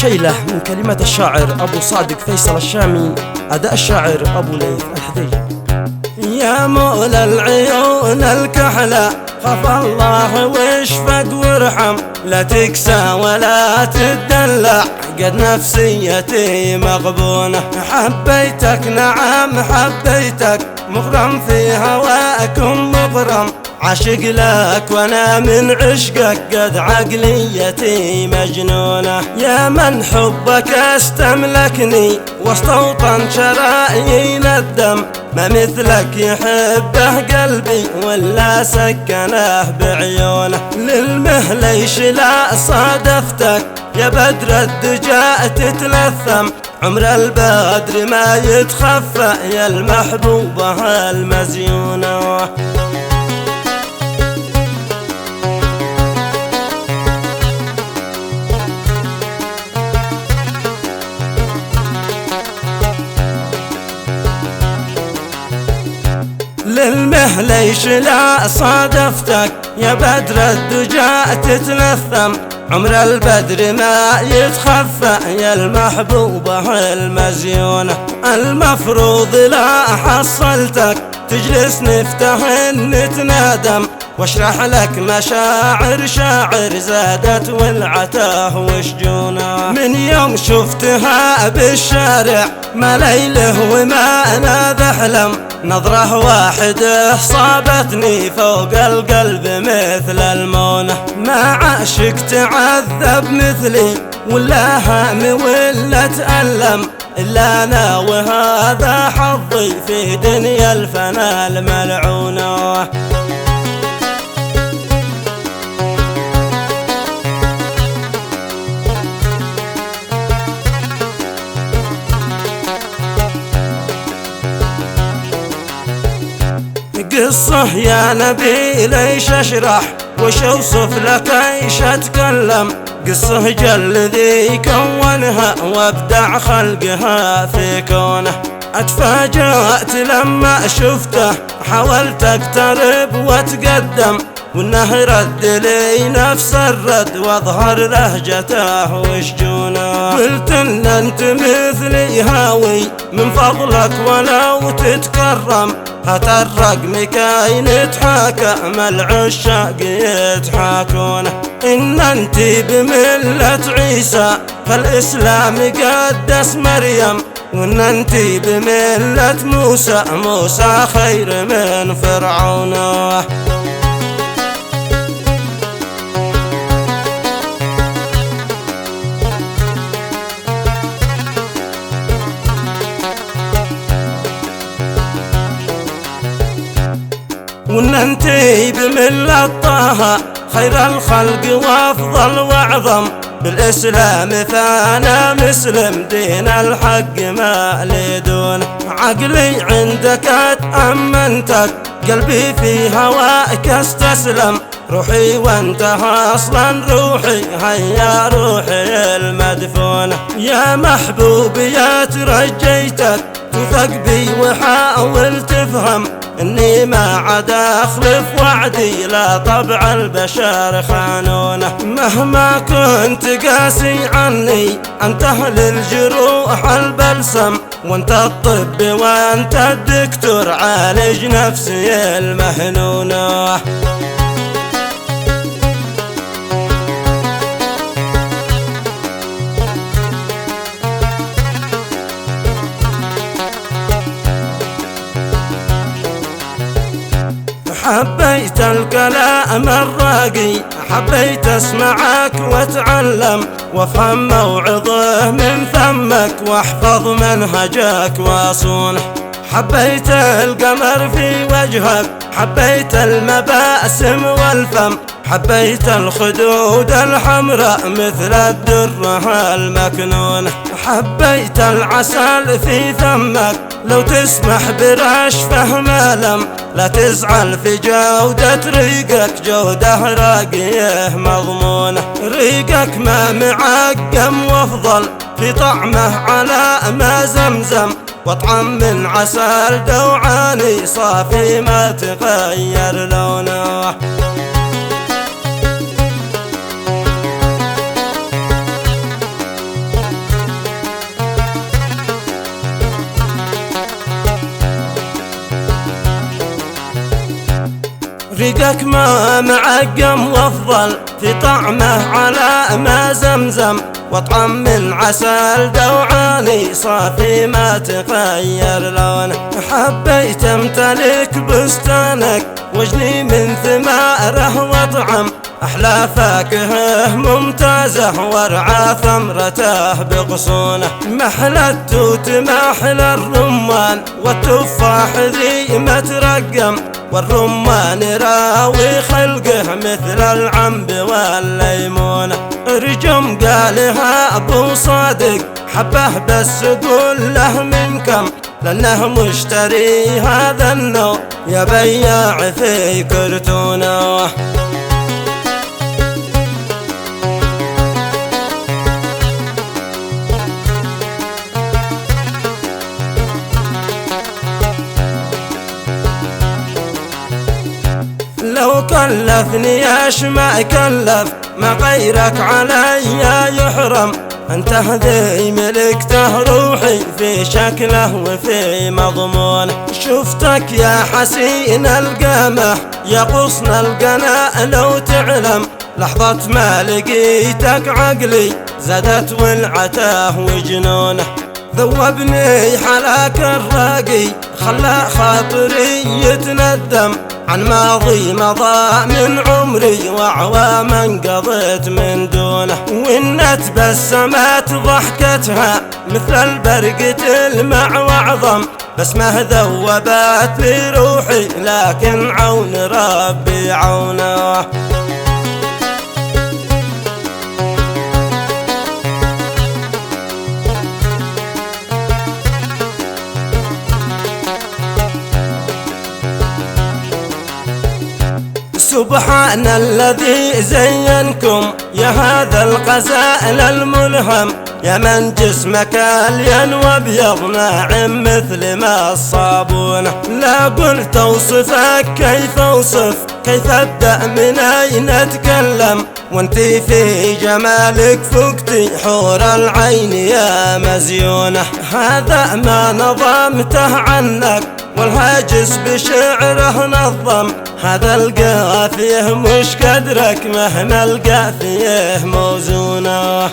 شيلة من كلمات الشاعر أبو صادق فيصل الشامي، أداء الشاعر أبو ليث الحديجي. يا مولى العيون الكحلة خاف الله واشفق وارحم، لا تكسى ولا تدلع قد نفسيتي مغبونة. حبيتك نعم حبيتك مغرم في هواكم مغرم، عاشق لك وانا من عشقك قد عقليتي مجنونة. يا من حبك استملكني واستوطن شرايين الدم، ما مثلك يحبه قلبي ولا سكنه بعيونه. للمهليش لا صادفتك يا بدر الدجا تتلثم، عمر البدر ما يتخفى يا المحبوبة المزيونة. للمهليش لا صادفتك يا بدر الدجا تتلثم، عمر البدر ما يتخفى يا المحبوبة المزيونة. المفروض لا حصلتك تجلس نفتهن نتنادم، واشرح لك مشاعر شاعر زادت والعتاه وشجونه. من يوم شفتها بالشارع ما ليله وما انا بحلم، نظرة واحدة صابتني فوق القلب مثل المونة. ما عاشق تعذب مثلي ولا هام ولا تألم، إلا أنا وهذا حظي في دنيا الفنا الملعونة. قصة يا نبي ليش اشرح وش اوصف لك ايش اتكلم، قصة جل ذي كونها وابدع خلقها في كونه. اتفاجأت لما شفته حاولت اقترب واتقدم، وانه رد لي نفس الرد واظهر لهجته وشجونه. قلت ان انت مثلي هاوي من فضلك ولو تتكرم، هات الرقم كاي نتحاكم العشاق يتحاكونه. ان انت بملة عيسى فالاسلام قدس مريم، وان انت بملة موسى موسى خير من فرعون. وان انتي بملة طه خير الخلق وافضل واعظم، بالاسلام فانا مسلم دين الحق ما لي دونه. عقلي عندك اتأمنتك قلبي في هواك استسلم، روحي وانتهى اصلا روحي هيا روحي المدفونة. يا محبوبي يا ترجيتك تثق بي وحاول تفهم، اني ما عاد اخلف وعدي لا طبع البشر خانونه. مهما كنت قاسي عني انت اهل الجروح البلسم، وانت الطب وانت الدكتور عالج نفسي المهنونه. حبيت الكلام الراقي حبيت اسمعك واتعلم، وافهم موعظه من فمك واحفظ منهجك واصونه. حبيت القمر في وجهك حبيت المباسم والفم، حبيت الخدود الحمراء مثل الدرة المكنونة. حبيت العسل في فمك لو تسمح برشفه ملم، لا تزعل في جودة ريقك جودة راقيه مضمونة. ريقك ما معقم وافضل في طعمه على ما زمزم، واطعم من عسل دوعاني صافي ما تغير لونه. ريقك ما معقم وافضل في طعمه على ما زمزم، واطعم من عسل دوعاني صافي ما تغير لونه. حبيت امتلك بستانك واجني من ثماره واطعم أحلى فاكهة ممتازة وارعى ثمرته بغصونه. محلى التوت محلى الرمان والتفاح ذي مترقم، والرمان راوي خلقه مثل العنب والليمونه. رجم قالها أبو صادق حبه بس قول له من كم، لأنه مشتري هذا النوع يا بياع في كرتونه. لو كلفني ايش ما كلف ما غيرك علي يحرم، انت ذي ملكته روحي في شكله وفي مضمونه. شفتك يا حسين القامة يا غصن القنا لو تعلم، لحظة ما لقيتك عقلي زادت ولعته وجنونه. ذوبني حلاك الراقي خلى خاطري يتندم، عن ماضي مضى من عمري وأعواما قضيت من دونه. وإن تبسمت ضحكتها مثل البرق تلمع وعظم، بس ما ذوبت بروحي لكن عون ربي عونه. سبحان الذي زينكم يا هذا الغزال الملهم، يا من جسمك الين وابيض ناعم مثل ما الصابونه. لا قلت اوصفك كيف اوصف، كيف ابدا من اين اتكلم، وانتي في جمالك فقتي حور العين يا مزيونه. هذا ما نظمته عنك والهاجس بشعره نظم، هذا القافيه مش قدرك مهما القافيه موزونه.